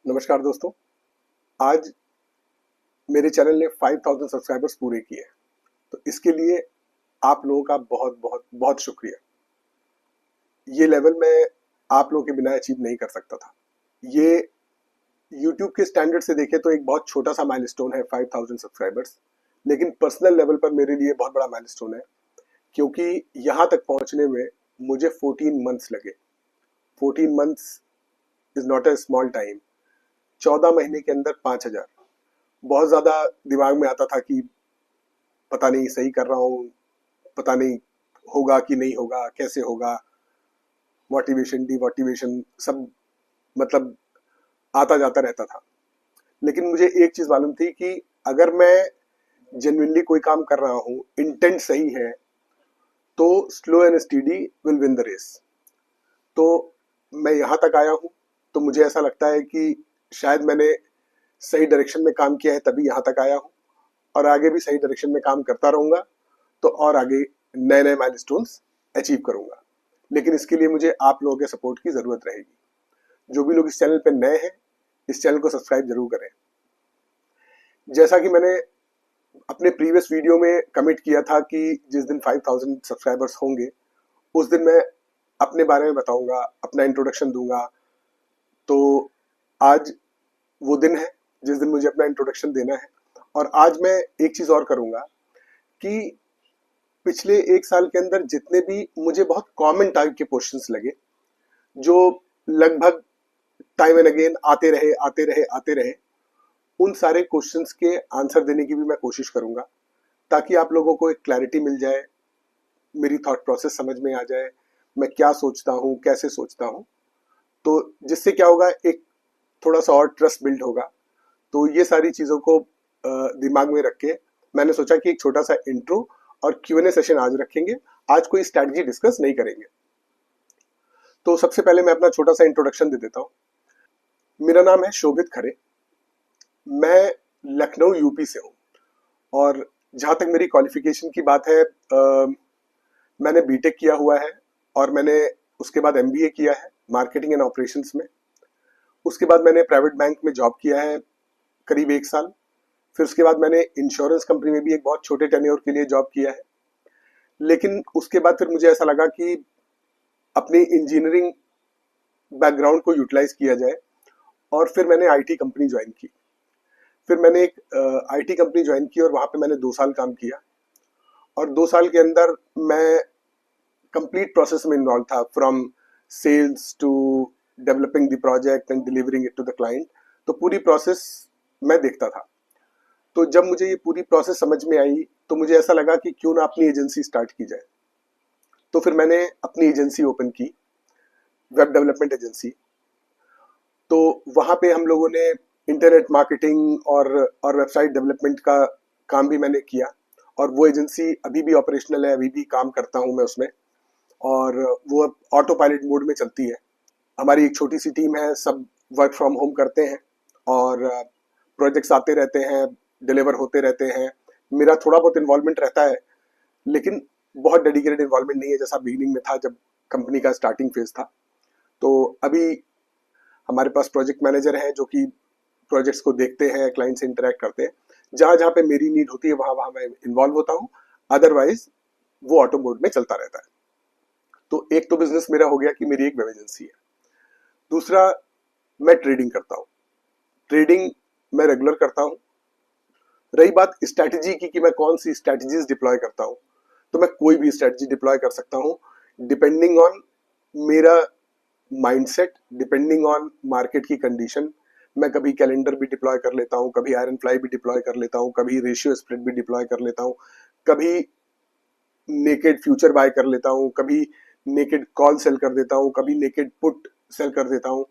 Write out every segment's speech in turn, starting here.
नमस्कार दोस्तों। आज मेरे चैनल ने 5000 सब्सक्राइबर्स पूरे किए। तो इसके लिए आप लोगों का बहुत बहुत बहुत शुक्रिया। ये लेवल मैं आप लोगों के बिना अचीव नहीं कर सकता था। ये यूट्यूब के स्टैंडर्ड से देखें तो एक बहुत छोटा सा माइलस्टोन है 5000 सब्सक्राइबर्स, लेकिन पर्सनल लेवल पर मेरे लिए बहुत बड़ा माइलस्टोन है, क्योंकि यहाँ तक पहुँचने में मुझे 14 मंथ्स लगे। 14 months is not a small time. 14 महीने के अंदर 5000। बहुत ज्यादा दिमाग में आता था कि पता नहीं सही कर रहा हूँ, पता नहीं होगा कि नहीं होगा, कैसे होगा। मोटिवेशन डिमोटिवेशन सब मतलब आता जाता रहता था। लेकिन मुझे एक चीज मालूम थी कि अगर मैं जेन्युइनली कोई काम कर रहा हूँ, इंटेंट सही है, तो slow and steady will win the race. तो मैं यहाँ तक आया हूँ, तो मुझे ऐसा लगता है कि शायद मैंने सही डायरेक्शन में काम किया है, तभी यहाँ तक आया हूँ, और आगे भी सही डायरेक्शन में काम करता रहूंगा, तो और आगे नए नए माइलस्टोन्स अचीव करूंगा। लेकिन इसके लिए मुझे आप लोगों के सपोर्ट की जरूरत रहेगी। जो भी लोग इस चैनल पे नए हैं, इस चैनल को सब्सक्राइब जरूर करें। जैसा कि मैंने अपने प्रीवियस वीडियो में कमिट किया था कि जिस दिन 5000 सब्सक्राइबर्स होंगे, उस दिन मैं अपने बारे में बताऊंगा, अपना इंट्रोडक्शन दूंगा। तो आज वो दिन है जिस दिन मुझे अपना इंट्रोडक्शन देना है। और आज मैं एक चीज और करूंगा कि पिछले एक साल के अंदर जितने भी मुझे बहुत कॉमन टाइप के क्वेश्चंस लगे, जो लगभग टाइम एंड अगेन आते रहे, उन सारे क्वेश्चंस के आंसर देने की भी मैं कोशिश करूंगा, ताकि आप लोगों को एक क्लैरिटी मिल जाए, मेरी थॉट प्रोसेस समझ में आ जाए, मैं क्या सोचता हूँ, कैसे सोचता हूँ। तो जिससे क्या होगा, एक थोड़ा सा और ट्रस्ट बिल्ड होगा। तो ये सारी चीजों को दिमाग में रख के मैंने सोचा कि एक छोटा सा इंट्रो और Q&A सेशन आज रखेंगे। आज कोई स्ट्रैटेजी डिस्कस नहीं करेंगे। तो सबसे पहले मैं अपना छोटा सा इंट्रोडक्शन दे देता हूँ। मेरा नाम है शोभित खरे। मैं लखनऊ यूपी से हूँ। और जहाँ तक मेरी क्वालिफिकेशन की बात है, मैंने बीटेक किया हुआ है, और मैंने उसके बाद एमबीए किया है मार्केटिंग एंड ऑपरेशंस में। उसके बाद मैंने प्राइवेट बैंक में जॉब किया है करीब 1 साल। फिर उसके बाद मैंने इंश्योरेंस कंपनी में भी एक बहुत छोटे टेन्योर के लिए जॉब किया है। लेकिन उसके बाद फिर मुझे ऐसा लगा कि अपनी इंजीनियरिंग बैकग्राउंड को यूटिलाइज किया जाए, और फिर मैंने आईटी कंपनी ज्वाइन की। फिर मैंने एक आईटी कंपनी ज्वाइन की, और वहां पे मैंने 2 साल काम किया। और 2 साल के अंदर मैं कंप्लीट प्रोसेस में इन्वॉल्व था, from sales to developing the project and delivering it to the client. तो पूरी प्रोसेस मैं देखता था। तो जब मुझे ये पूरी प्रोसेस समझ में आई, तो मुझे ऐसा लगा कि क्यों ना अपनी एजेंसी स्टार्ट की जाए। तो फिर मैंने अपनी एजेंसी ओपन की, वेब डेवलपमेंट एजेंसी। तो वहां पे हम लोगों ने इंटरनेट मार्केटिंग और वेबसाइट डेवलपमेंट का काम भी मैंने किया। और वो एजेंसी अभी भी ऑपरेशनल है, अभी भी काम करता हूं मैं उसमें, और वो अब ऑटो पायलट मोड में चलती है। हमारी एक छोटी सी टीम है, सब वर्क फ्रॉम होम करते हैं, और प्रोजेक्ट्स आते रहते हैं, डिलीवर होते रहते हैं। मेरा थोड़ा बहुत इन्वॉल्वमेंट रहता है, लेकिन बहुत डेडिकेटेड इन्वॉल्वमेंट नहीं है जैसा बिगिनिंग में था, जब कंपनी का स्टार्टिंग फेज था। तो अभी हमारे पास प्रोजेक्ट मैनेजर हैं जो कि प्रोजेक्ट्स को देखते हैं, क्लाइंट से इंटरेक्ट करते हैं। जहां जहां पे मेरी नीड होती है, वहां वहां मैं इन्वॉल्व होता हूँ। अदरवाइज वो ऑटो मोड में चलता रहता है। तो एक तो बिजनेस मेरा हो गया कि मेरी एक वेब एजेंसी है। दूसरा, मैं ट्रेडिंग करता हूँ। ट्रेडिंग मैं रेगुलर करता हूँ। रही बात स्ट्रैटेजी की कि मैं कौन सी स्ट्रैटेजीज डिप्लॉय करता हूँ, तो मैं कोई भी स्ट्रैटेजी डिप्लॉय कर सकता हूँ, डिपेंडिंग ऑन मेरा माइंडसेट, डिपेंडिंग ऑन मार्केट की कंडीशन। मैं कभी कैलेंडर भी डिप्लॉय कर लेता हूँ, कभी आयरन फ्लाई भी डिप्लॉय कर लेता हूँ, कभी रेशियो स्प्रेड भी डिप्लॉय कर लेता हूँ, कभी नेकेड फ्यूचर बाय कर लेता हूँ, कभी नेकेड कॉल सेल कर देता हूँ, कभी नेकेड पुट सेल कर देता हूँ।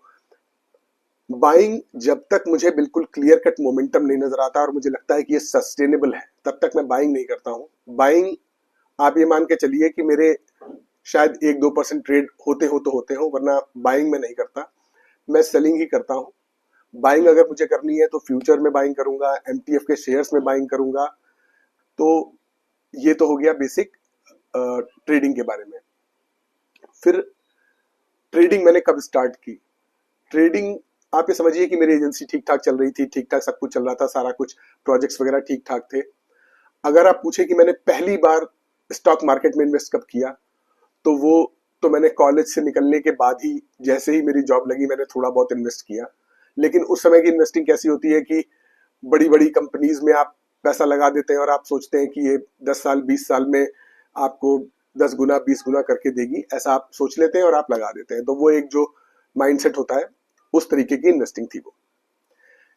बाइंग जब तक मुझे बिल्कुल क्लियर कट मोमेंटम नहीं नजर आता और मुझे लगता है कि ये सस्टेनेबल है, तब तक मैं बाइंग नहीं करता हूँ। बाइंग, आप ये मान के चलिए कि मेरे शायद 1-2% ट्रेड होते हो, वरना बाइंग में नहीं करता। मैं सेलिंग ही करता हूँ। बाइंग अगर मुझे करनी है तो फ्यूचर में बाइंग करूंगा, एमटीएफ के शेयर्स में बाइंग करूंगा। तो ये तो हो गया बेसिक ट्रेडिंग के बारे में। फिर ट्रेडिंग मैंने कब स्टार्ट की? ट्रेडिंग आप ये समझिए कि मेरी एजेंसी ठीक ठाक चल रही थी, ठीक ठाक सब कुछ चल रहा था, सारा कुछ प्रोजेक्ट्स वगैरह ठीक ठाक थे। अगर आप पूछे कि मैंने पहली बार स्टॉक मार्केट में इन्वेस्ट कब किया, तो वो तो मैंने कॉलेज से निकलने के बाद ही, जैसे ही मेरी जॉब लगी, मैंने थोड़ा बहुत इन्वेस्ट किया। लेकिन उस समय की इन्वेस्टिंग कैसी होती है कि बड़ी बड़ी कंपनीज में आप पैसा लगा देते हैं और आप सोचते हैं कि ये 10 साल 20 साल में आपको 10 गुना 20 गुना करके देगी, ऐसा आप सोच लेते हैं और आप लगा देते हैं। तो वो एक जो माइंडसेट होता है, उस तरीके की इन्वेस्टिंग थी वो।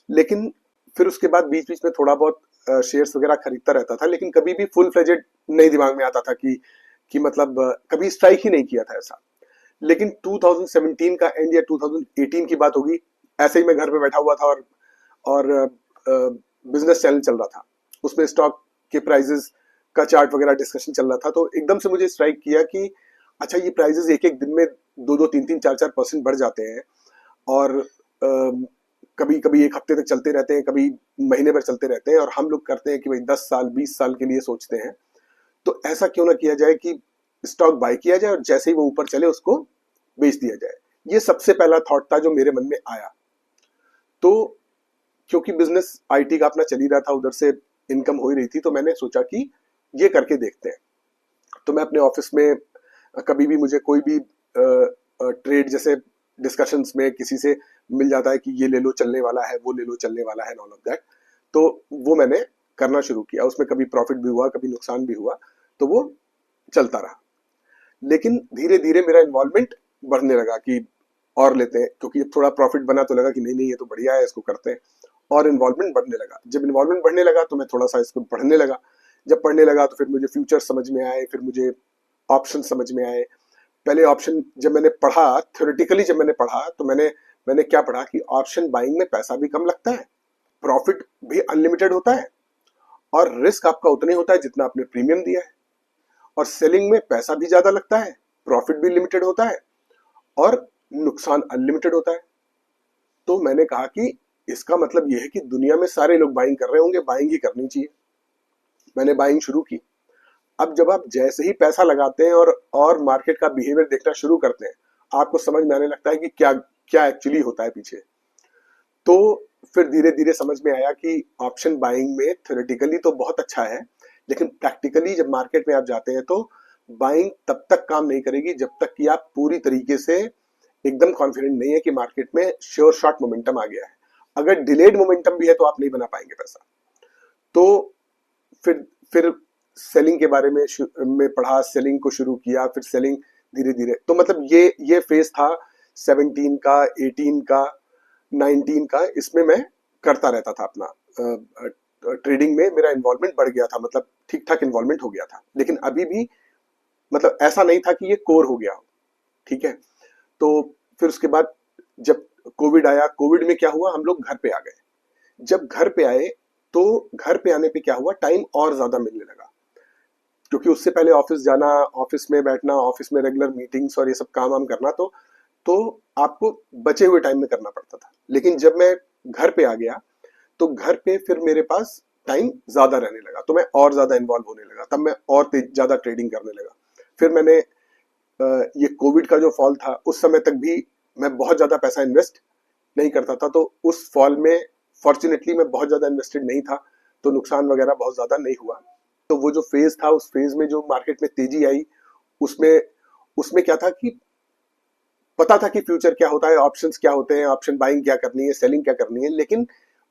लेकिन फिर उसके बाद बीच बीच में थोड़ा बहुत शेयर्स वगैरह खरीदता रहता था, लेकिन कभी भी फुल फ्लेजेड नहीं दिमाग में आता था कि मतलब कभी स्ट्राइक ही नहीं किया था ऐसा। लेकिन 2017 का एंड या 2018 की बात होगी, ऐसे ही मैं घर पे बैठा हुआ था और बिजनेस चैनल चल रहा था, उसमें स्टॉक के प्राइजेस का चार्ट वगैरह डिस्कशन चल रहा था। तो एकदम से मुझे स्ट्राइक किया कि अच्छा, ये प्राइजेस एक एक दिन में 2-2, 3-3, 4-4% बढ़ जाते हैं, और कभी कभी एक हफ्ते तक चलते रहते हैं, कभी महीने भर चलते रहते हैं, और हम लोग करते हैं कि भाई 10 साल 20 साल के लिए सोचते हैं। तो ऐसा क्यों ना किया जाए कि स्टॉक बाय किया जाए और जैसे ही वो ऊपर चले उसको बेच दिया जाए। ये सबसे पहला थॉट था जो मेरे मन में आया। तो क्योंकि बिजनेस आईटी का अपना चल ही रहा था, उधर से इनकम हो ही रही थी, तो मैंने सोचा कि ये करके देखते हैं। तो मैं अपने ऑफिस में कभी भी मुझे कोई भी ट्रेड जैसे डिस्कशंस में किसी से मिल जाता है कि ये ले लो चलने वाला है, वो ले लो चलने वाला है, ऑल ऑफ दैट, तो वो मैंने करना शुरू किया। उसमें कभी प्रॉफिट भी हुआ, कभी नुकसान भी हुआ, तो वो चलता रहा। लेकिन धीरे धीरे मेरा इन्वॉल्वमेंट बढ़ने लगा कि और लेते हैं, क्योंकि थोड़ा प्रॉफिट बना तो लगा कि नहीं नहीं ये तो बढ़िया है, इसको करते हैं। और इन्वॉल्वमेंट बढ़ने लगा। जब इन्वॉल्वमेंट बढ़ने लगा तो मैं थोड़ा सा इसको पढ़ने लगा। जब पढ़ने लगा तो फिर मुझे फ्यूचर समझ में आए, फिर मुझे ऑप्शन समझ में आए। पहले ऑप्शन जब मैंने पढ़ा, थ्योरेटिकली जब मैंने पढ़ा, तो मैंने क्या पढ़ा कि ऑप्शन बाइंग में पैसा भी कम लगता है, प्रॉफिट भी अनलिमिटेड होता है, और रिस्क आपका उतना ही होता है जितना आपने प्रीमियम दिया है। और सेलिंग में पैसा भी ज्यादा लगता है, प्रॉफिट भी लिमिटेड होता है, और नुकसान अनलिमिटेड होता है। तो मैंने कहा कि इसका मतलब यह है कि दुनिया में सारे लोग बाइंग कर रहे होंगे, बाइंग ही करनी चाहिए। मैंने बाइंग शुरू की। अब जब आप जैसे ही पैसा लगाते हैं और मार्केट का बिहेवियर देखना शुरू करते हैं, आपको समझ में आने लगता है कि क्या क्या एक्चुअली होता है पीछे। तो फिर धीरे धीरे समझ में आया कि ऑप्शन बाइंग में थ्योरेटिकली तो बहुत अच्छा है, लेकिन प्रैक्टिकली जब मार्केट में आप जाते हैं तो बाइंग तब तक काम नहीं करेगी जब तक कि आप पूरी तरीके से एकदम कॉन्फिडेंट नहीं है कि मार्केट में श्योर शॉट मोमेंटम आ गया है। अगर डिलेड मोमेंटम भी है तो आप नहीं बना पाएंगे पैसा। तो फिर सेलिंग के बारे में पढ़ा, सेलिंग को शुरू किया, फिर सेलिंग धीरे धीरे। तो मतलब ये फेज था 17 का, 18 का, 19 का। इसमें मैं करता रहता था अपना ट्रेडिंग में मेरा इन्वॉल्वमेंट बढ़ गया था, मतलब ठीक ठाक इन्वॉल्वमेंट हो गया था। लेकिन अभी भी मतलब ऐसा नहीं था कि ये कोर हो गया हो, ठीक है। तो फिर उसके बाद जब कोविड आया, कोविड में क्या हुआ, हम लोग घर पे आ गए। जब घर पे आए तो घर पे आने पे क्या हुआ, टाइम और ज्यादा मिलने लगा, क्योंकि उससे पहले ऑफिस जाना, ऑफिस में बैठना, ऑफिस में रेगुलर मीटिंग्स और ये सब काम वाम करना, तो आपको बचे हुए टाइम में करना पड़ता था। लेकिन जब मैं घर पे आ गया तो घर पे फिर मेरे पास टाइम ज्यादा रहने लगा, तो मैं और ज्यादा इन्वॉल्व होने लगा। तब मैं और ज्यादा ट्रेडिंग करने लगा। फिर मैंने ये कोविड का जो फॉल था, उस समय तक भी मैं बहुत ज्यादा पैसा इन्वेस्ट नहीं करता था। तो उस फॉल में फॉर्चुनेटली मैं बहुत ज्यादा इन्वेस्टेड नहीं था, तो नुकसान वगैरह बहुत ज्यादा नहीं हुआ। तो वो जो फेज था, उस फेज में जो मार्केट में तेजी आई, उसमें उसमें क्या था कि पता था कि फ्यूचर क्या होता है, ऑप्शंस क्या होते हैं, ऑप्शन बाइंग क्या करनी है, सेलिंग क्या करनी है, लेकिन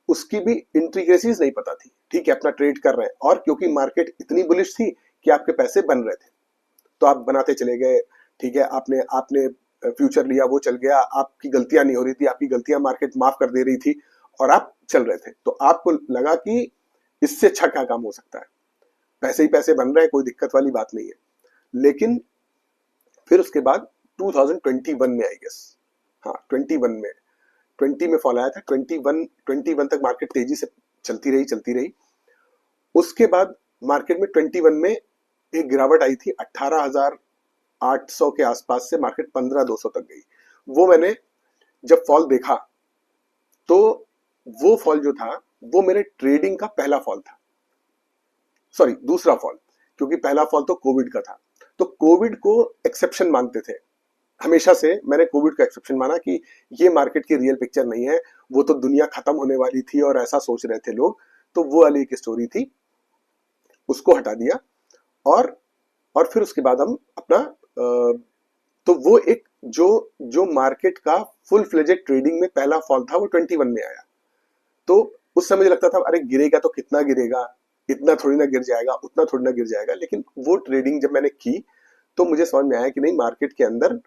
उसकी भी इंट्रिकेसीज नहीं पता थी। ठीक है, अपना ट्रेड कर रहे हैं, और क्योंकि मार्केट इतनी बुलिश थी कि आपके पैसे बन रहे थे, तो आप बनाते चले गए। ठीक है, आपने आपने फ्यूचर लिया, वो चल गया, आपकी गलतियां नहीं हो रही थी, आपकी गलतियां मार्केट माफ कर दे रही थी, और आप चल रहे थे। तो आपको लगा कि इससे अच्छा क्या काम हो सकता है, पैसे ही पैसे बन रहे हैं, कोई दिक्कत वाली बात नहीं है। लेकिन फिर उसके बाद 2021 में, आई गेस, हाँ 21 में, 20 में फॉल आया था। 21 तक मार्केट तेजी से चलती रही। उसके बाद मार्केट में 21 में एक गिरावट आई थी, 18,800 के आसपास से मार्केट 15,200 तक गई। वो मैंने जब फॉल देखा, तो वो फॉल जो था वो मेरे ट्रेडिंग का पहला फॉल था, सॉरी दूसरा फॉल, क्योंकि पहला फॉल तो कोविड का था। तो कोविड को एक्सेप्शन मानते थे हमेशा से मैंने कोविड का एक्सेप्शन माना कि ये मार्केट की रियल पिक्चर नहीं है, वो तो दुनिया खत्म होने वाली थी और ऐसा सोच रहे थे लोग, तो वो वाली एक स्टोरी थी, उसको हटा दिया। और और फिर उसके बाद हम अपना तो वो एक जो जो मार्केट का फुल फ्लेजेड ट्रेडिंग में पहला फॉल था वो 21 में आया। तो उस समय मुझे लगता था अरे गिरेगा तो कितना गिरेगा, इतना थोड़ी ना गिर जाएगा, उतना थोड़ी ना गिर जाएगा। लेकिन वो ट्रेडिंग जब मैंने की तो मुझे समझ में आया कि नहीं, मार्केट के अंदर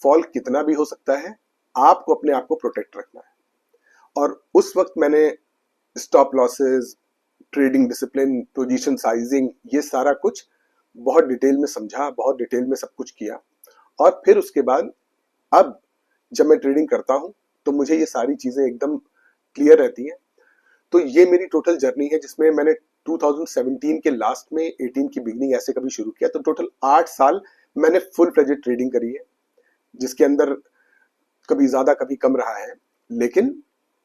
फॉल कितना भी हो सकता है, आपको अपने आप को प्रोटेक्ट रखना है। और उस वक्त मैंने stop losses, trading discipline, position sizing, ये सारा कुछ बहुत डिटेल में समझा, बहुत डिटेल में सब कुछ किया। और फिर उसके बाद अब जब मैं ट्रेडिंग करता हूं तो मुझे ये सारी चीजें एकदम क्लियर रहती हैं। तो ये मेरी टोटल जर्नी है जिसमें मैंने 2017 के लास्ट में 18 की बिगनिंग ऐसे कभी शुरू किया। तो टोटल 8 साल मैंने फुल फ्लेजेड ट्रेडिंग करी है, जिसके अंदर कभी ज्यादा कभी कम रहा है, लेकिन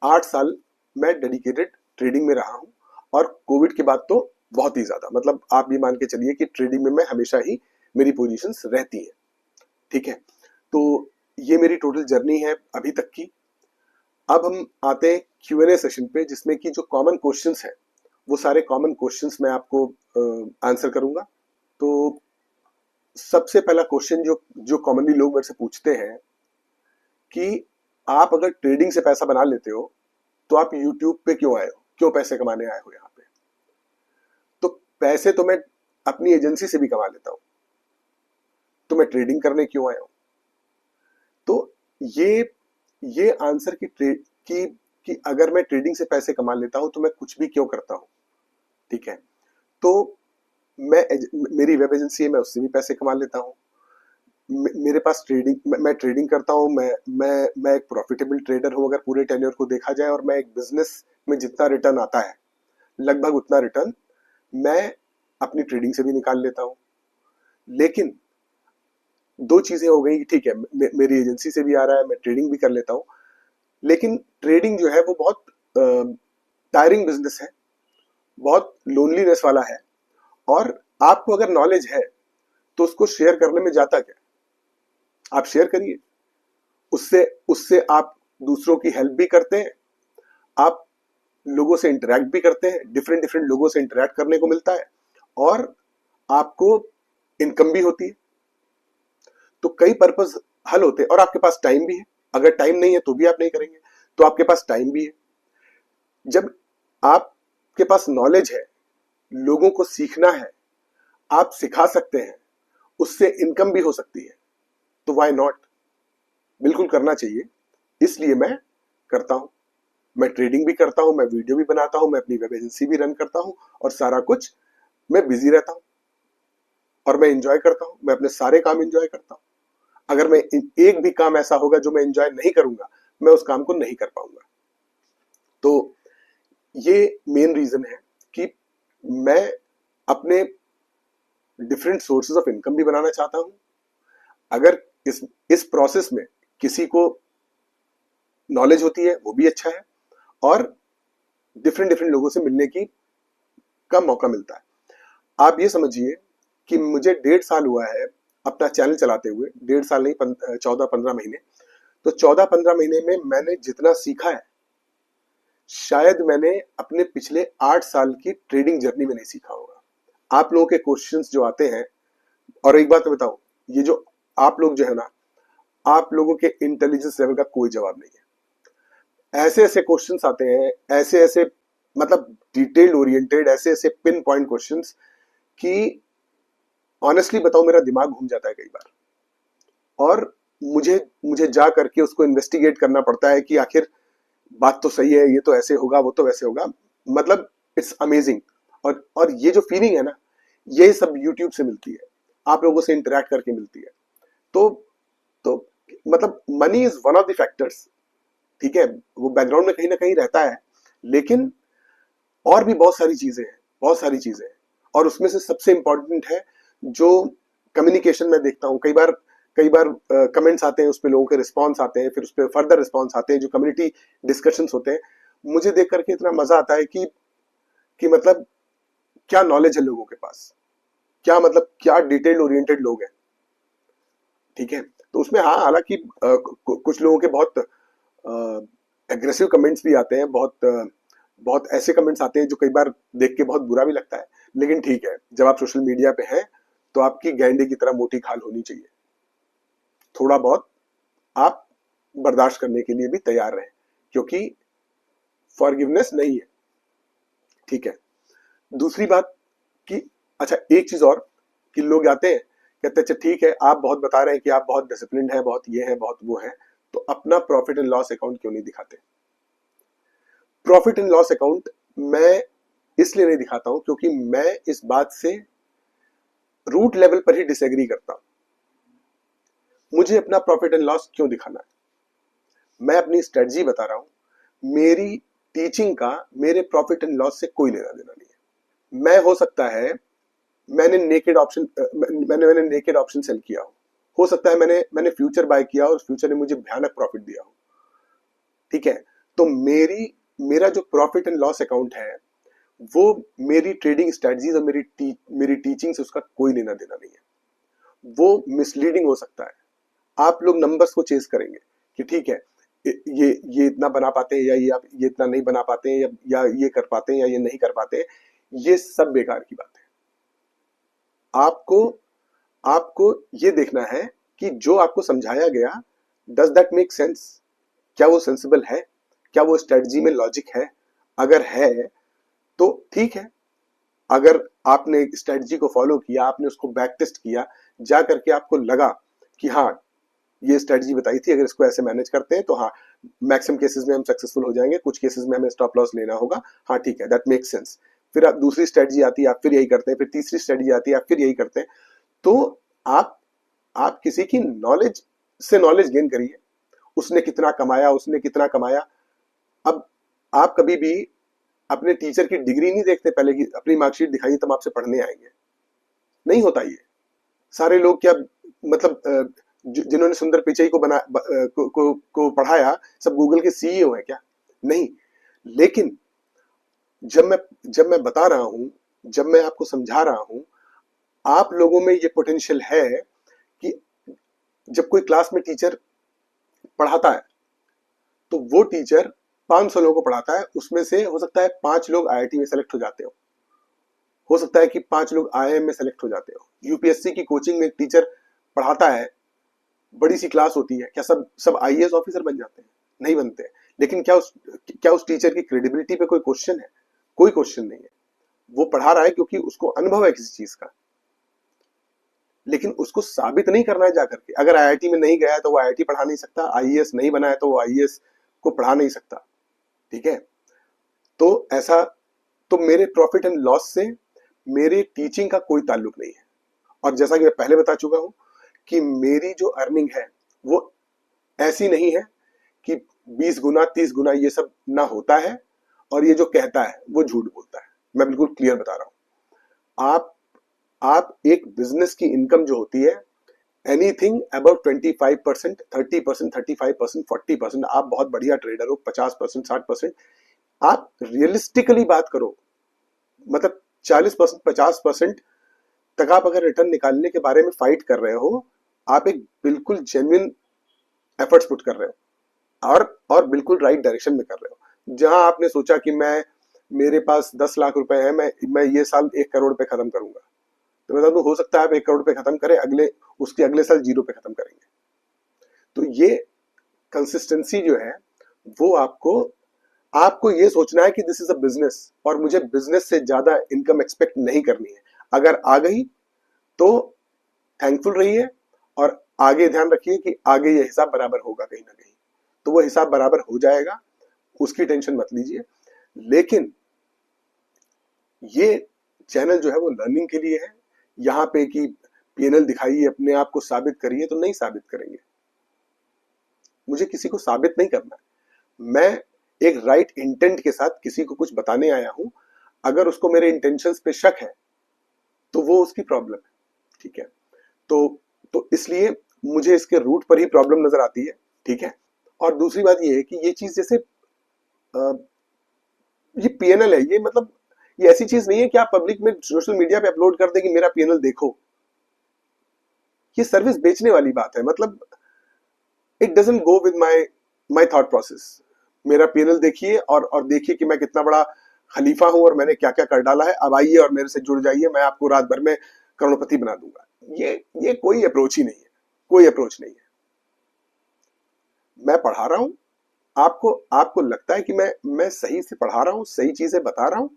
8 साल मैं डेडिकेटेड ट्रेडिंग में रहा हूं। और कोविड के बाद तो बहुत ही ज्यादा, मतलब आप भी मान के चलिए कि ट्रेडिंग में मैं हमेशा ही मेरी पोजीशंस रहती हैं। ठीक है, तो ये मेरी टोटल जर्नी है अभी तक की। अब हम आते हैं Q&A सेशन पे, जिसमें कि जो कॉमन क्वेश्चंस हैं वो सारे कॉमन क्वेश्चंस मैं आपको आंसर करूंगा। तो सबसे पहला क्वेश्चन जो जो कॉमनली लोग मेरे से पूछते हैं कि आप अगर ट्रेडिंग से पैसा बना लेते हो तो आप यूट्यूब पे क्यों आए हो, क्यों पैसे कमाने आए हो यहाँ पे? तो पैसे तो मैं अपनी एजेंसी से भी कमा लेता हूँ, तो मैं ट्रेडिंग करने क्यों आया हूँ? तो ये आंसर की अगर मैं ट्रेडिंग से पैसे कमा लेता हूं तो मैं कुछ भी क्यों करता हूं। ठीक है, तो मेरी वेब एजेंसी है, मैं उससे भी पैसे कमा लेता हूं। मेरे पास मैं ट्रेडिंग करता हूं, मैं एक प्रॉफिटेबल ट्रेडर हूं अगर पूरे टेन्योर को देखा जाए। और मैं एक बिजनेस में जितना रिटर्न आता है लगभग उतना रिटर्न मैं अपनी ट्रेडिंग से भी निकाल लेता हूं। लेकिन दो चीजें हो गई, ठीक है, मेरी एजेंसी से भी आ रहा है, मैं ट्रेडिंग भी कर लेता हूं, लेकिन ट्रेडिंग जो है वो बहुत टायरिंग बिजनेस है, बहुत लोनलीनेस वाला है। और आपको अगर नॉलेज है तो उसको शेयर करने में जाता क्या, आप शेयर करिए, उससे उससे आप दूसरों की हेल्प भी करते हैं, आप लोगों से इंटरेक्ट भी करते हैं, डिफरेंट डिफरेंट लोगों से इंटरेक्ट करने को मिलता है, और आपको इनकम भी होती है। तो कई पर्पस हल होते हैं, और आपके पास टाइम भी है। अगर टाइम नहीं है तो भी आप नहीं करेंगे, तो आपके पास टाइम भी है। जब आपके पास नॉलेज है, लोगों को सीखना है, आप सिखा सकते हैं, उससे इनकम भी हो सकती है, तो व्हाई नॉट, बिल्कुल करना चाहिए। इसलिए मैं करता हूं, मैं ट्रेडिंग भी करता हूं, मैं वीडियो भी बनाता हूं, मैं अपनी वेब एजेंसी भी रन करता हूं, और सारा कुछ मैं बिजी रहता हूं, और मैं एंजॉय करता हूं, मैं अपने सारे काम एंजॉय करता हूं। अगर मैं एक भी काम ऐसा होगा जो मैं एंजॉय नहीं करूंगा, मैं उस काम को नहीं कर पाऊंगा। तो ये मेन रीजन है कि मैं अपने डिफरेंट सोर्सेज ऑफ इनकम भी बनाना चाहता हूं। अगर इस प्रोसेस में किसी को नॉलेज होती है वो भी अच्छा है, और डिफरेंट डिफरेंट लोगों से मिलने की का मौका मिलता है। आप ये समझिए कि मुझे 1.5 साल हुआ है अपना चैनल चलाते हुए, 1.5 साल नहीं, 14-15 महीने। तो 14-15 महीने में मैंने जितना सीखा है शायद मैंने अपने पिछले 8 साल की ट्रेडिंग जर्नी में नहीं सीखा होगा। आप लोगों के क्वेश्चंस जो आते हैं, और एक बात मैं बताऊं, ये जो आप लोग जो है ना, आप लोगों के इंटेलिजेंस लेवल का कोई जवाब नहीं है। ऐसे ऐसे क्वेश्चंस आते हैं, ऐसे ऐसे, मतलब डिटेल ओरिएंटेड, ऐसे ऐसे पिन पॉइंट क्वेश्चंस कि ऑनेस्टली बताऊं मेरा दिमाग घूम जाता है कई बार। और मुझे मुझे जा करके उसको इन्वेस्टिगेट करना पड़ता है कि आखिर बात तो सही है, ये तो ऐसे होगा, वो तो वैसे होगा। मतलब इट्स अमेजिंग। और ये जो फीलिंग है ना, ये सब यूट्यूब से मिलती है, आप लोगों से इंटरेक्ट करके मिलती है। तो तो मतलब money is one of the factors, ठीक है, वो बैकग्राउंड में कहीं ना कहीं रहता है, लेकिन और भी बहुत सारी चीजें हैं, बहुत सारी चीजें हैं। और उसमें से सबसे इंपॉर्टेंट है जो कम्युनिकेशन में देखता हूँ। कई बार कमेंट्स आते हैं, उस पर लोगों के रिस्पॉन्स आते हैं, फिर उस पर फर्दर रिस्पॉन्स आते हैं, जो कम्युनिटी डिस्कशंस होते हैं। मुझे देख करके इतना मजा आता है कि मतलब क्या नॉलेज है लोगों के पास, क्या मतलब क्या डिटेल ओरिएंटेड लोग हैं। ठीक है, तो उसमें हाँ, हालांकि कुछ लोगों के बहुत एग्रेसिव कमेंट्स भी आते हैं, बहुत ऐसे कमेंट्स आते हैं जो कई बार देख के बहुत बुरा भी लगता है। लेकिन ठीक है, जब आप सोशल मीडिया पे हैं तो आपकी गैंडे की तरह मोटी खाल होनी चाहिए। थोड़ा बहुत आप बर्दाश्त करने के लिए भी तैयार रहें, क्योंकि फॉरगिवनेस नहीं है। ठीक है। दूसरी बात कि अच्छा, एक चीज और कि लोग आते हैं कहते हैं अच्छा ठीक है, आप बहुत बता रहे हैं कि आप बहुत डिसिप्लिन है, बहुत ये है, बहुत वो है, तो अपना प्रॉफिट एंड लॉस अकाउंट क्यों नहीं दिखाते? प्रॉफिट एंड लॉस अकाउंट मैं इसलिए नहीं दिखाता हूं क्योंकि मैं इस बात से रूट लेवल पर ही डिसएग्री करता हूं। मुझे अपना प्रॉफिट एंड लॉस क्यों दिखाना है? मैं अपनी स्ट्रेटजी बता रहा हूं। मेरी टीचिंग का मेरे प्रॉफिट एंड लॉस से कोई लेना देना नहीं है। मैं, हो सकता है मैंने नेकेड ऑप्शन मैंने नेकेड ऑप्शन सेल किया हो सकता है मैंने फ्यूचर बाय किया और फ्यूचर ने मुझे भयानक प्रॉफिट दिया हो। ठीक है। तो मेरा जो प्रॉफिट एंड लॉस अकाउंट है वो मेरी ट्रेडिंग स्ट्रेटजीज और मेरी टीचिंग से उसका कोई लेना देना नहीं है। वो मिसलीडिंग हो सकता है। आप लोग नंबर्स को चेस करेंगे कि ठीक है, ये इतना बना पाते हैं, या ये इतना नहीं बना पाते हैं, या ये कर पाते हैं, या ये नहीं कर पाते हैं। ये सब बेकार की बात है। आपको आपको ये देखना है कि जो आपको समझाया गया, डज दैट मेक सेंस? क्या वो सेंसिबल है? क्या वो स्ट्रेटजी में लॉजिक है? अगर है तो ठीक है। अगर आपने स्ट्रेटजी को फॉलो किया, आपने उसको बैक टेस्ट किया, जा करके आपको लगा कि हाँ, ये स्ट्रेटजी बताई थी, अगर इसको ऐसे मैनेज करते हैं तो हाँ, मैक्सिमम केसेस में हम सक्सेसफुल हो जाएंगे, कुछ केसेस में हमें स्टॉप लॉस लेना होगा, हाँ ठीक है, दैट मेक्स सेंस। फिर आप दूसरी स्ट्रेटजी आती है, आप फिर यही करते हैं, फिर तीसरी स्ट्रेटजी आती है, आप फिर यही करते हैं। तो आप किसी की नॉलेज से नॉलेज गेन करिए। उसने कितना कमाया, उसने कितना कमाया। अब आप कभी भी अपने टीचर की डिग्री नहीं देखते पहले की, अपनी मार्कशीट दिखाइए तब आपसे पढ़ने आएंगे। नहीं होता ये। सारे लोग क्या, मतलब जिन्होंने सुंदर पिचई को को पढ़ाया, सब गूगल के सीईओ हैं क्या? नहीं। लेकिन जब मैं बता रहा हूं, जब मैं आपको समझा रहा हूं, आप लोगों में ये पोटेंशियल है कि जब कोई क्लास में टीचर पढ़ाता है तो वो टीचर 500 लोगों को पढ़ाता है, उसमें से हो सकता है 5 लोग आईआईटी में सेलेक्ट हो जाते हो सकता है कि 5 लोग आईआईएम में सेलेक्ट हो जाते हो। यूपीएससी की कोचिंग में एक टीचर पढ़ाता है, बड़ी सी क्लास होती है, क्या सब आईएएस ऑफिसर बन जाते हैं? नहीं बनते। लेकिन क्या उस टीचर की क्रेडिबिलिटी पे कोई क्वेश्चन है? कोई क्वेश्चन नहीं है। वो पढ़ा रहा है क्योंकि उसको अनुभव है किसी चीज का, लेकिन उसको साबित नहीं करना है जाकर के। अगर आईआईटी में नहीं गया है तो वो आईआईटी पढ़ा नहीं सकता, आईएएस नहीं बना है तो वो आईएएस को पढ़ा नहीं सकता। ठीक है। तो ऐसा, तो मेरे प्रॉफिट एंड लॉस से मेरे टीचिंग का कोई ताल्लुक नहीं है। और जैसा कि मैं पहले बता चुका हूं कि मेरी जो अर्निंग है वो ऐसी नहीं है कि 20 गुना 30 गुना ये सब ना होता है, और ये जो कहता है वो झूठ बोलता है। मैं बिल्कुल क्लियर बता रहा हूं। आप एक बिजनेस की इनकम जो होती है, एनीथिंग अबाउट 25%, 30%, 35%, 40%, आप बहुत बढ़िया ट्रेडर हो, 50%, 60%, आप रियलिस्टिकली बात करो, मतलब 40%, 50% तक आप अगर रिटर्न निकालने के बारे में फाइट कर रहे हो, आप एक बिल्कुल जेन्युइन एफर्ट्स पुट कर रहे हो, और बिल्कुल राइट डायरेक्शन में कर रहे हो। जहां आपने सोचा कि मेरे पास 10 लाख रुपए है, मैं ये साल 1 करोड़ पे खत्म करूंगा, तो बता दूं, हो सकता है आप 1 करोड़ पे खत्म करें, उसके अगले साल 0 पे खत्म करेंगे। तो ये कंसिस्टेंसी जो है वो आपको ये सोचना है कि दिस इज अ बिजनेस, और मुझे बिजनेस से ज्यादा इनकम एक्सपेक्ट नहीं करनी है। अगर आ गई तो थैंकफुल रहिए, और आगे ध्यान रखिए कि आगे ये हिसाब बराबर होगा कहीं ना कहीं। तो वो हिसाब बराबर हो जाएगा, उसकी टेंशन मत लीजिए। लेकिन ये चैनल जो है वो लर्निंग के लिए है। यहाँ पे कि पीएनएल दिखाइए, अपने आप को साबित करिए, तो नहीं साबित करेंगे। मुझे किसी को साबित नहीं करना है। मैं एक राइट इंटेंट के साथ किसी को कुछ बताने आया हूं। अगर उसको मेरे इंटेंशंस पे शक है तो वो उसकी प्रॉब्लम है। ठीक है। तो इसलिए मुझे इसके रूट पर ही प्रॉब्लम नजर आती है। ठीक है। और दूसरी बात ये है कि ये चीज जैसे ये पीएनएल है, ये मतलब ये ऐसी चीज नहीं है कि आप पब्लिक में सोशल मीडिया पे अपलोड कर दे कि मेरा पीएनएल देखो। ये सर्विस बेचने वाली बात है। मतलब it doesn't go with my thought process. मेरा पीएनएल देखिए और देखिए कि मैं कितना बड़ा खलीफा हूं और मैंने क्या क्या कर डाला है, अब आइए और मेरे से जुड़ जाइए, मैं आपको रात भर में करोड़पति बना दूंगा। ये कोई अप्रोच ही नहीं है, कोई अप्रोच नहीं है। मैं पढ़ा रहा हूं, आपको आपको लगता है कि मैं सही से पढ़ा रहा हूं, सही चीजें बता रहा हूं,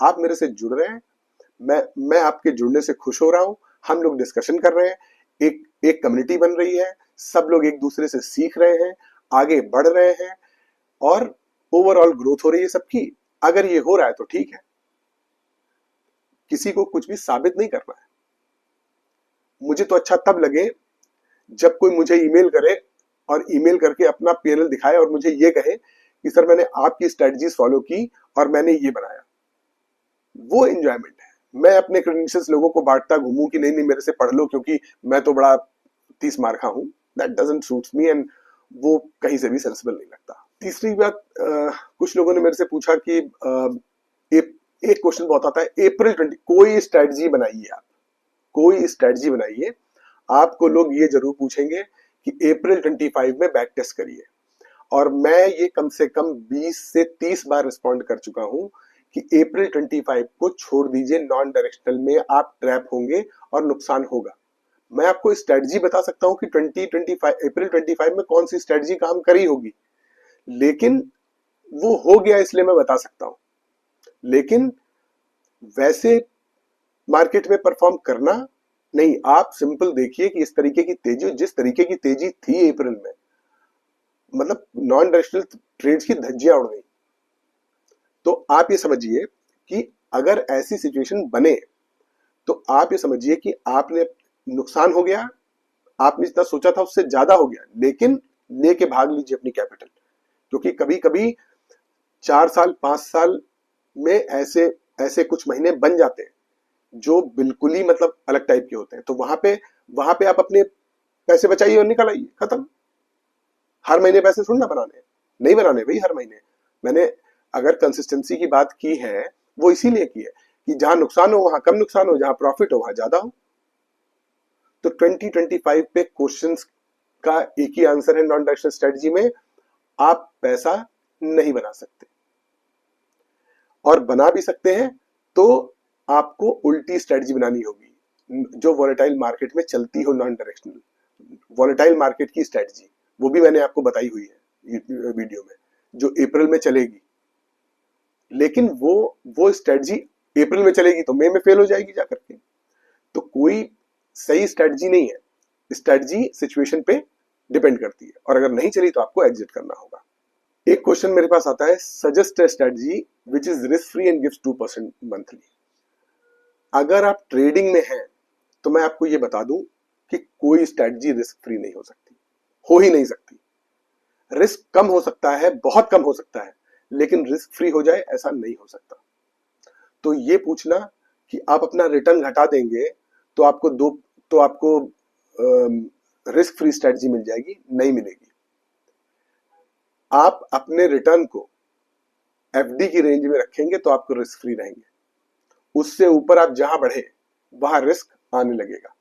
आप मेरे से जुड़ रहे हैं, मैं आपके जुड़ने से खुश हो रहा हूं, हम लोग डिस्कशन कर रहे हैं, एक एक कम्युनिटी बन रही है, सब लोग एक दूसरे से सीख रहे हैं, आगे बढ़ रहे हैं और ओवरऑल ग्रोथ हो रही है सबकी। अगर ये हो रहा है तो ठीक है, किसी को कुछ भी साबित नहीं करना है। मुझे तो अच्छा तब लगे जब कोई मुझे ईमेल करे और ईमेल करके अपना पीएनएल दिखाए और मुझे ये कहे कि सर मैंने आपकी स्ट्रेटजीज फॉलो की और मैंने ये बनाया। वो एंजॉयमेंट है। मैं अपने क्रेडेंशियल्स लोगों को बांटता घूमूं कि नहीं नहीं मेरे से पढ़ लो क्योंकि मैं तो बड़ा 30 मार्का हूं, that doesn't suits me and वो कहीं से भी सेंसिबल नहीं लगता। तीसरी बात, कुछ लोगों ने मेरे से पूछा कि एक क्वेश्चन बहुत आता है, अप्रैल 20 कोई स्ट्रेटजी बनाइए, आप कोई स्ट्रेटजी बनाइए। आपको लोग ये जरूर पूछेंगे कि अप्रैल 25 में बैक टेस्ट करिए, और मैं ये कम से कम 20 से 30 बार रिस्पॉन्ड कर चुका हूं कि अप्रैल 25 को छोड़ दीजिए, नॉन डायरेक्शनल में आप ट्रैप होंगे और नुकसान होगा। मैं आपको स्ट्रेटजी बता सकता हूं कि 2025 अप्रैल 25 में कौन सी स्ट्रेटजी काम करी होगी, लेकिन वो हो गया इसलिए मैं बता सकता हूं। लेकिन वैसे मार्केट में परफॉर्म करना नहीं। आप सिंपल देखिए कि इस तरीके की तेजी, जिस तरीके की तेजी थी अप्रैल में, मतलब नॉन डायरेक्शनल ट्रेड्स की धज्जियां उड़ गई। तो आप ये समझिए कि अगर ऐसी सिचुएशन बने तो आप ये समझिए कि आपने नुकसान हो गया, आपने जितना सोचा था उससे ज्यादा हो गया, लेकिन लेके भाग लीजिए अपनी कैपिटल। क्योंकि कभी कभी 4 साल 5 साल में ऐसे ऐसे कुछ महीने बन जाते हैं जो बिल्कुल ही मतलब अलग टाइप के होते हैं। तो वहां पे आप अपने पैसे बचाइए और निकल आइए, खत्म। हर महीने पैसे थोड़ी ना बनाने, नहीं बनाने भाई हर महीने। मैंने अगर कंसिस्टेंसी की बात की है वो इसीलिए की है कि जहां नुकसान हो वहां कम नुकसान हो, जहां प्रॉफिट हो वहां ज्यादा हो। तो 2025 पे क्वेश्चंस का एक ही आंसर है नॉन डायरेक्शनल स्ट्रेटजी में, आप पैसा नहीं बना सकते, और बना भी सकते हैं तो आपको उल्टी स्ट्रेटजी बनानी होगी जो वॉलेटाइल मार्केट में चलती हो, नॉन डायरेक्शनल वॉलेटाइल मार्केट की स्ट्रेटजी, वो भी मैंने आपको बताई हुई है वीडियो में, जो अप्रैल में चलेगी। लेकिन वो स्ट्रेटजी अप्रैल में चलेगी तो मई में फेल हो जाएगी जाकर के। तो कोई सही स्ट्रेटजी नहीं है, स्ट्रेटजी सिचुएशन पे डिपेंड करती है, और अगर नहीं चली तो आपको एग्जिट करना होगा। एक क्वेश्चन मेरे पास आता है, suggest a strategy which is risk free and gives 2% monthly. अगर आप ट्रेडिंग में हैं तो मैं आपको ये बता दूं कि कोई स्ट्रेटजी रिस्क फ्री नहीं हो सकती, हो ही नहीं सकती। रिस्क कम हो सकता है, बहुत कम हो सकता है, लेकिन रिस्क फ्री हो जाए ऐसा नहीं हो सकता। तो ये पूछना कि आप अपना रिटर्न घटा देंगे तो आपको रिस्क फ्री स्ट्रेटजी मिल जाएगी, नहीं मिलेगी। आप अपने रिटर्न को एफडी की रेंज में रखेंगे तो आपको रिस्क फ्री रहेंगे, उससे ऊपर आप जहां बढ़े वहां रिस्क आने लगेगा।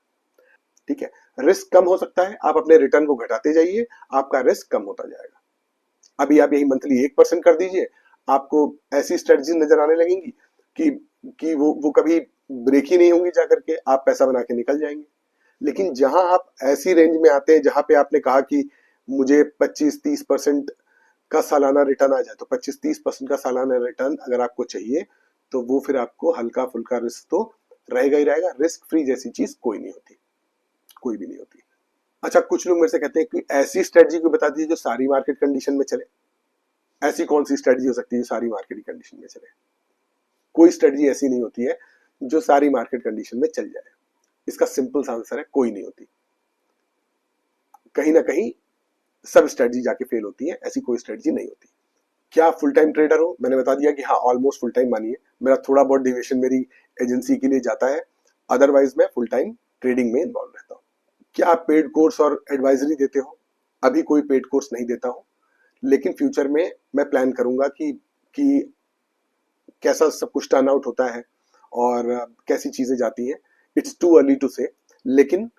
ठीक है, रिस्क कम हो सकता है, आप अपने रिटर्न को घटाते जाइए, आपका रिस्क कम होता जाएगा। अभी आप यही मंथली 1% कर दीजिए, आपको ऐसी स्ट्रेटजी नजर आने लगेंगी कि वो कभी ब्रेक ही नहीं होंगी, जाकर के आप पैसा बना के निकल जाएंगे। लेकिन जहां आप ऐसी रेंज में आते हैं जहां पे आपने कहा कि मुझे 25-30% का सालाना रिटर्न आ जाए, तो 25-30% का सालाना रिटर्न अगर आपको चाहिए तो वो फिर आपको हल्का फुल्का रिस्क तो रहेगा ही रहेगा। रिस्क फ्री जैसी चीज कोई नहीं होती, कोई भी नहीं होती। अच्छा, कुछ लोग मेरे से कहते हैं कि ऐसी स्ट्रेटजी को बता दीजिए जो सारी मार्केट कंडीशन में चले। ऐसी कौन सी स्ट्रेटजी हो सकती है जो सारी मार्केट कंडीशन में चले? कोई स्ट्रेटजी ऐसी नहीं होती है जो सारी मार्केट कंडीशन में चल जाए। इसका सिंपल सा आंसर है, कोई नहीं होती। कहीं ना कहीं सब स्ट्रेटजी जाके फेल होती है, ऐसी कोई स्ट्रेटजी नहीं होती। क्या फुल टाइम ट्रेडर हो? मैंने बता दिया कि हाँ, ऑलमोस्ट फुल टाइम मानिए। मेरा थोड़ा बहुत डिविएशन मेरी एजेंसी के लिए जाता है, अदरवाइज मैं फुल टाइम ट्रेडिंग में इन्वॉल्व रहता हूँ। क्या आप पेड कोर्स और एडवाइजरी देते हो? अभी कोई पेड कोर्स नहीं देता हूँ, लेकिन फ्यूचर में मैं प्लान करूंगा कि कैसा सब कुछ टर्न आउट होता है और कैसी चीजें जाती हैं। इट्स टू अर्ली टू से, लेकिन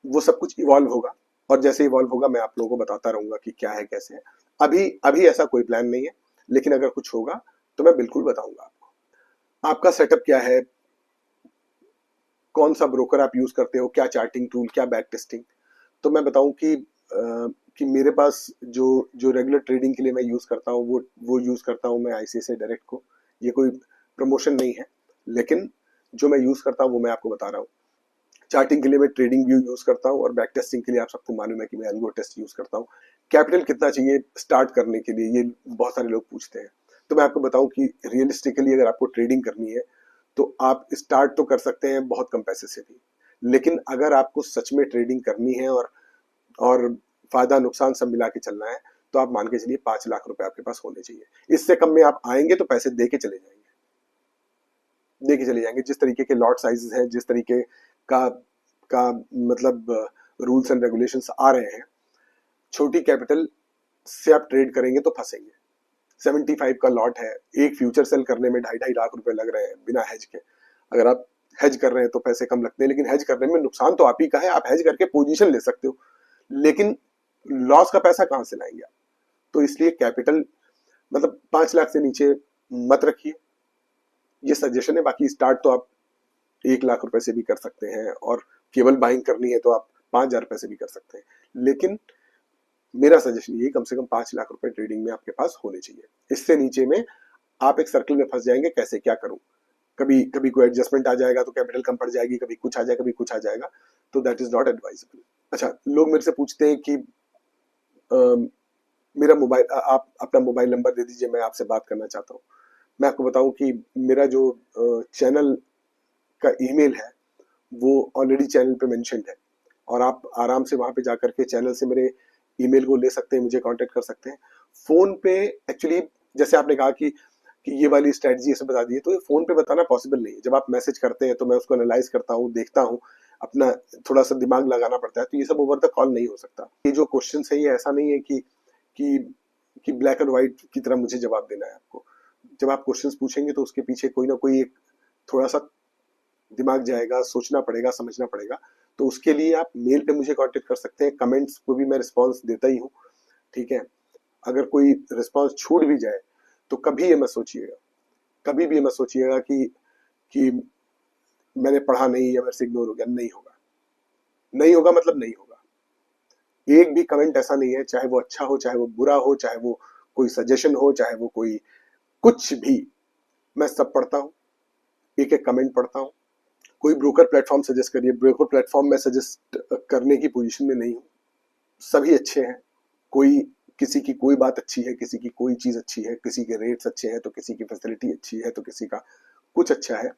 वो सब कुछ इवॉल्व होगा। और जैसे इवॉल्व होगा मैं आप लोगों को बताता रहूंगा कि क्या है कैसे है। अभी अभी ऐसा कोई प्लान नहीं है, लेकिन अगर कुछ होगा तो मैं बिल्कुल बताऊंगा आपको। आपका सेटअप क्या है, कौन सा ब्रोकर आप यूज करते हो, क्या चार्टिंग टूल, क्या बैक टेस्टिंग। तो मैं बताऊं कि मेरे पास जो जो रेगुलर ट्रेडिंग के लिए मैं यूज करता हूँ वो यूज करता हूँ मैं आईसीआईसीआई डायरेक्ट को। ये कोई प्रमोशन नहीं है, लेकिन जो मैं यूज करता हूँ वो मैं आपको बता रहा हूँ। चार्टिंग के लिए मैं ट्रेडिंग व्यू यूज करता हूँ, और बैक टेस्टिंग के लिए आप सबको मालूम है कि मैं एल्गो टेस्ट यूज करता हूँ। कैपिटल कितना चाहिए स्टार्ट करने के लिए, ये बहुत सारे लोग पूछते हैं। तो मैं आपको बताऊं कि रियलिस्टिकली अगर आपको ट्रेडिंग करनी है तो आप स्टार्ट तो कर सकते हैं बहुत कम पैसे से भी, लेकिन अगर आपको सच में ट्रेडिंग करनी है और फायदा नुकसान सब मिला के चलना है, तो आप मान के चलिए 5 लाख रुपए आपके पास होने चाहिए। इससे कम में आप आएंगे तो पैसे दे के चले जाएंगे, दे के चले जाएंगे। जिस तरीके के लॉट साइजेस हैं, जिस तरीके का का मतलब रूल्स एंड रेगुलेशंस आ रहे हैं, छोटी कैपिटल से आप ट्रेड करेंगे तो फंसेंगे। 75 का लॉट है, एक फ्यूचर सेल करने में 2.5 लाख रुपए लग रहे हैं बिना हेज के। अगर आप हेज कर रहे हैं तो पैसे कम लगते हैं, लेकिन हेज करने में नुकसान तो आप ही का है। आप हेज करके पोजीशन ले सकते हो, लेकिन लॉस का पैसा कहां से लाएंगे आप। तो इसलिए कैपिटल मतलब 5 लाख से नीचे मत रखिए, ये सजेशन है। बाकी स्टार्ट तो आप 1 लाख रुपए से भी कर सकते हैं, और केवल बाइंग करनी है तो आप 5,000 रुपए से भी कर सकते हैं। लेकिन मेरा सजेशन ये, कम से कम 5 लाख रुपए ट्रेडिंग में आपके पास होने चाहिए। इससे नीचे में आप एक सर्कल में फंस जाएंगे, कैसे क्या करूं। कभी कभी कोई एडजस्टमेंट आ जाएगा तो कैपिटल कम पड़ जाएगी, कभी कुछ आ जाएगा, कभी कुछ आ जाएगा। तो दैट इज नॉट एडवाइजेबल। अच्छा, लोग मेरे से पूछते हैं कि मेरा मोबाइल, आप अपना मोबाइल नंबर दे दीजिए, मैं आपसे बात करना चाहता हूँ। मैं आपको बताऊं कि मेरा जो चैनल का ईमेल है वो ऑलरेडी चैनल पे मेंशन्ड है, और आप आराम से वहां पे जाकर के चैनल से मेरे ईमेल को ले सकते हैं, मुझे कांटेक्ट कर सकते हैं। फोन पे एक्चुअली, जैसे आपने कहा कि ये वाली स्ट्रेटजी ऐसे बता दी है, तो ये फोन पे बताना पॉसिबल नहीं है। जब आप मैसेज करते हैं तो मैं उसको एनालाइज करता हूँ, देखता हूँ, अपना थोड़ा सा दिमाग लगाना पड़ता है। तो ये सब ओवर द कॉल नहीं हो सकता। ये जो क्वेश्चन है ये ऐसा नहीं है कि कि ब्लैक एंड व्हाइट की तरह मुझे जवाब देना है आपको। जब आप क्वेश्चंस पूछेंगे तो उसके पीछे कोई ना कोई एक थोड़ा सा दिमाग जाएगा, सोचना पड़ेगा, समझना पड़ेगा। तो उसके लिए आप मेल पे मुझे कांटेक्ट कर सकते हैं, कमेंट्स को भी मैं रिस्पांस देता ही हूँ, ठीक है। अगर कोई रिस्पांस छूट भी जाए तो कभी ये मत सोचिएगा, कभी भी ये मत सोचिएगा कि मैंने पढ़ा नहीं या मेरे से इग्नोर हो गया। नहीं होगा, नहीं होगा मतलब नहीं होगा। एक भी कमेंट ऐसा नहीं है, चाहे वो अच्छा हो, चाहे वो बुरा हो, चाहे वो कोई सजेशन हो, चाहे वो कोई कुछ भी, मैं सब पढ़ता हूँ, एक एक कमेंट पढ़ता हूँ। कोई ब्रोकर प्लेटफॉर्म सजेस्ट करिए, ब्रोकर प्लेटफॉर्म में सजेस्ट करने की पोजीशन में नहीं हूँ। सभी अच्छे हैं, कोई किसी की कोई बात अच्छी है, किसी की कोई चीज अच्छी है, किसी के रेट्स अच्छे हैं तो किसी की फैसिलिटी अच्छी है तो किसी का कुछ अच्छा है।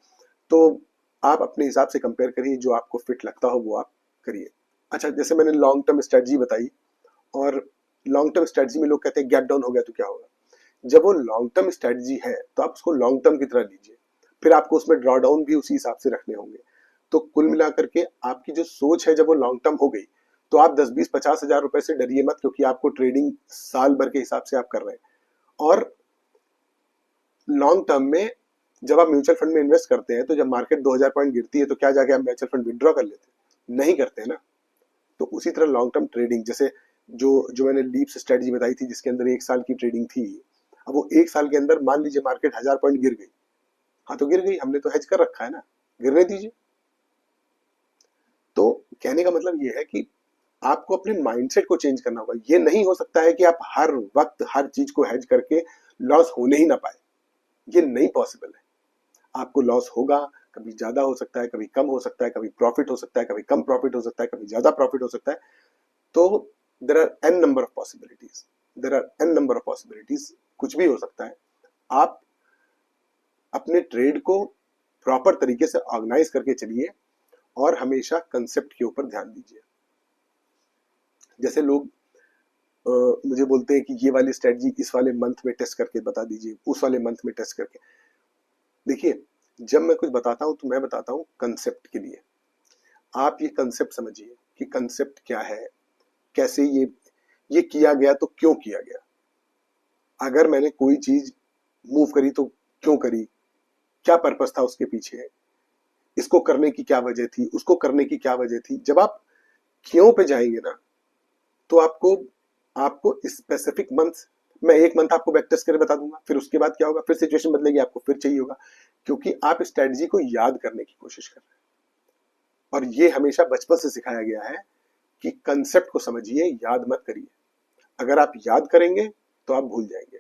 तो आप अपने हिसाब से कंपेयर करिए, जो आपको फिट लगता हो वो आप करिए। अच्छा, जैसे मैंने लॉन्ग टर्म स्ट्रेटजी बताई, और लॉन्ग टर्म स्ट्रेटजी में लोग कहते हैं गैप डाउन हो गया तो क्या होगा। जब वो लॉन्ग टर्म स्ट्रेटजी है तो आप उसको लॉन्ग टर्म की तरह लीजिए, फिर आपको उसमें ड्रॉ डाउन भी उसी हिसाब से रखने होंगे। तो कुल मिलाकर के आपकी जो सोच है, जब वो लॉन्ग टर्म हो गई, तो आप 10, 20, 50 हजार रुपए से डरिए मत, क्योंकि आपको ट्रेडिंग साल भर के हिसाब से आप कर रहे हैं। और लॉन्ग टर्म में जब आप म्यूचुअल फंड में इन्वेस्ट करते हैं, तो जब मार्केट 2000 पॉइंट गिरती है तो क्या जाके आप म्यूचुअल फंड विड्रॉ कर लेते हैं? नहीं करते हैं ना। तो उसी तरह लॉन्ग टर्म ट्रेडिंग, जैसे जो जो मैंने लीप्स स्ट्रेटजी बताई थी जिसके अंदर 1 साल की ट्रेडिंग थी, अब वो 1 साल के अंदर मान लीजिए मार्केट 1000 पॉइंट गिर गई, हाँ तो गिर गई, हमने तो हेज कर रखा है ना, गिरने दीजिए। तो कहने का मतलब ये है कि आपको अपने माइंडसेट को चेंज करना होगा। ये नहीं हो सकता है कि आप हर वक्त हर चीज को हेज करके लॉस होने ही ना पाए, ये नहीं पॉसिबल है। आपको लॉस होगा, कभी ज्यादा हो सकता है, कभी कम हो सकता है, कभी प्रॉफिट हो सकता है, कभी कम प्रॉफिट हो सकता है, कभी ज्यादा प्रॉफिट हो सकता है। तो there are N number of possibilities, there are N number of possibilities, कुछ भी हो सकता है। आप अपने ट्रेड को प्रॉपर तरीके से ऑर्गेनाइज करके चलिए, और हमेशा कंसेप्ट के ऊपर ध्यान दीजिए। जैसे लोग मुझे बोलते हैं कि ये वाली स्ट्रेटजी इस वाले मंथ में टेस्ट करके बता दीजिए, उस वाले मंथ में टेस्ट करके। देखिए, जब मैं कुछ बताता हूं तो मैं बताता हूं कंसेप्ट के लिए। आप ये कंसेप्ट समझिए कि कंसेप्ट क्या है, कैसे ये किया गया, तो क्यों किया गया। अगर मैंने कोई चीज मूव करी तो क्यों करी, क्या पर्पस था उसके पीछे, इसको करने की क्या वजह थी, उसको करने की क्या वजह थी। जब आप क्यों पे जाएंगे ना, तो आपको आपको स्पेसिफिक मंथ, मैं एक मंथ आपको बैक टेस्ट करके बता दूंगा, फिर उसके बाद क्या होगा, फिर सिचुएशन बदलेगी, आपको फिर चाहिए होगा, क्योंकि आप स्ट्रेटजी को याद करने की कोशिश कर रहे हैं। और ये हमेशा बचपन से सिखाया गया है कि कंसेप्ट को समझिए, याद मत करिए। अगर आप याद करेंगे तो आप भूल जाएंगे।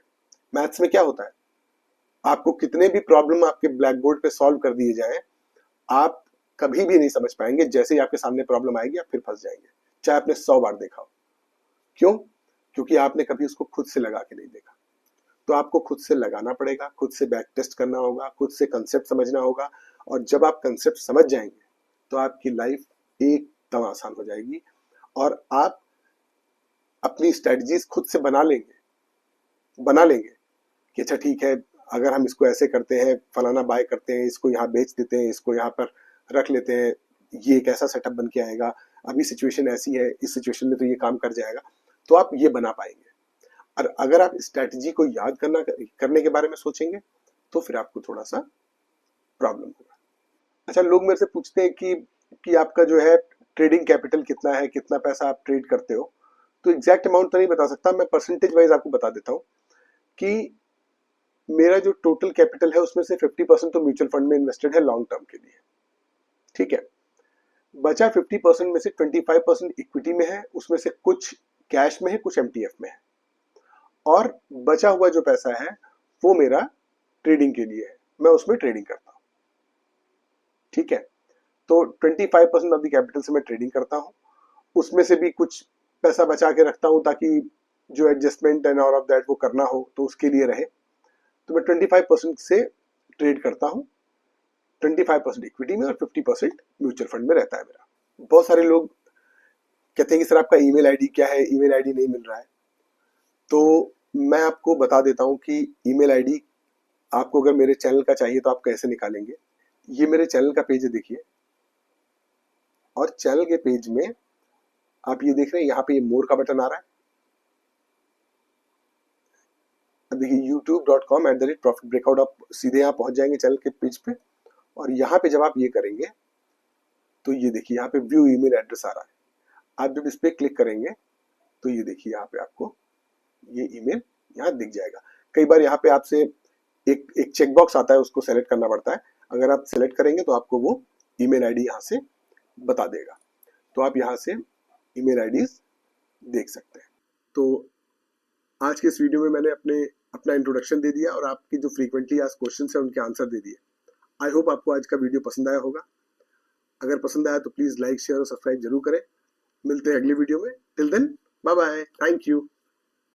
मैथ्स में क्या होता है, आपको कितने भी प्रॉब्लम आपके ब्लैक बोर्ड पे सॉल्व कर दिए जाए, आप कभी भी नहीं समझ पाएंगे। जैसे ही आपके सामने प्रॉब्लम आएगी आप फिर फंस जाएंगे, चाहे आपने 100 बार देखा हो। क्यों? क्योंकि आपने कभी उसको खुद से लगा के नहीं देखा। तो आपको खुद से लगाना पड़ेगा, खुद से बैक टेस्ट करना होगा, खुद से कंसेप्ट समझना होगा। और जब आप कंसेप्ट समझ जाएंगे तो आपकी लाइफ एकदम आसान हो जाएगी और आप अपनी स्ट्रेटजीज खुद से बना लेंगे कि अच्छा ठीक है, अगर हम इसको ऐसे करते हैं, फलाना बाय करते हैं, इसको यहाँ बेच देते हैं, इसको यहाँ पर रख लेते हैं, ये एक ऐसा सेटअप बन के आएगा, अभी सिचुएशन ऐसी है, इस सिचुएशन में तो ये काम कर जाएगा, तो आप ये बना पाएंगे। और अगर आप स्ट्रैटेजी को याद करने के बारे में सोचेंगे तो फिर आपको थोड़ा सा प्रॉब्लम होगा। अच्छा, लोग मेरे से पूछते हैं कि आपका जो है ट्रेडिंग कैपिटल कितना है, कितना पैसा आप ट्रेड करते हो। तो एग्जैक्ट अमाउंट तो नहीं बता सकता, मैं परसेंटेज वाइज आपको बता देता हूँ कि मेरा जो टोटल कैपिटल है उसमें से 50% तो म्यूचुअल फंड में इन्वेस्टेड है लॉन्ग टर्म के लिए, ठीक है। बचा 50% में से 25% इक्विटी में है, उसमें से कुछ कैश में है, कुछ एमटीएफ में है, और बचा हुआ जो पैसा है वो मेरा ट्रेडिंग के लिए है, मैं उसमें ट्रेडिंग करता हूँ, ठीक है। तो 25% ऑफ द कैपिटल से मैं ट्रेडिंग करता हूँ, उसमें से भी कुछ पैसा बचा के रखता हूँ ताकि जो adjustment and all of that वो करना हो तो उसके लिए रहे। तो मैं 25% से ट्रेड करता हूँ, 25% इक्विटी में और 50% म्यूचुअल फंड में रहता है मेरा। बहुत सारे लोग कहते हैं कि सर आपका ईमेल आईडी क्या है, ईमेल आईडी नहीं मिल रहा है। तो मैं आपको बता देता हूँ कि ईमेल आईडी आपको अगर मेरे चैनल का चाहिए तो आप कैसे निकालेंगे। ये मेरे चैनल का पेज है, देखिए, और चैनल के पेज में आप ये देख रहे हैं, यहाँ पे ये मोर का बटन आ रहा है। अब देखिए youtube.com/profit breakout, आप सीधे यहाँ पहुंच जाएंगे चैनल के पेज पे, और यहाँ पे जब आप ये करेंगे तो ये देखिए यहाँ पे व्यू ईमेल एड्रेस आ रहा है। आप जब इस पे क्लिक करेंगे तो ये देखिए यहाँ पे आपको ये ईमेल यहाँ दिख जाएगा। कई बार यहाँ पे आपसे एक चेकबॉक्स आता है, उसको सेलेक्ट करना पड़ता है। अगर आप सेलेक्ट करेंगे तो आपको वो ईमेल आईडी यहाँ से बता देगा, तो आप यहाँ से ईमेल आईडीज देख सकते हैं। तो आज के इस वीडियो में मैंने अपना इंट्रोडक्शन दे दिया और आपकी जो फ्रीक्वेंटली आस्क्ड क्वेश्चंस है उनके आंसर दे दिए। आई होप आपको आज का वीडियो पसंद आया होगा। अगर पसंद आया तो प्लीज लाइक, शेयर और सब्सक्राइब जरूर करें। मिलते हैं अगली वीडियो में। Till then, bye bye, thank you.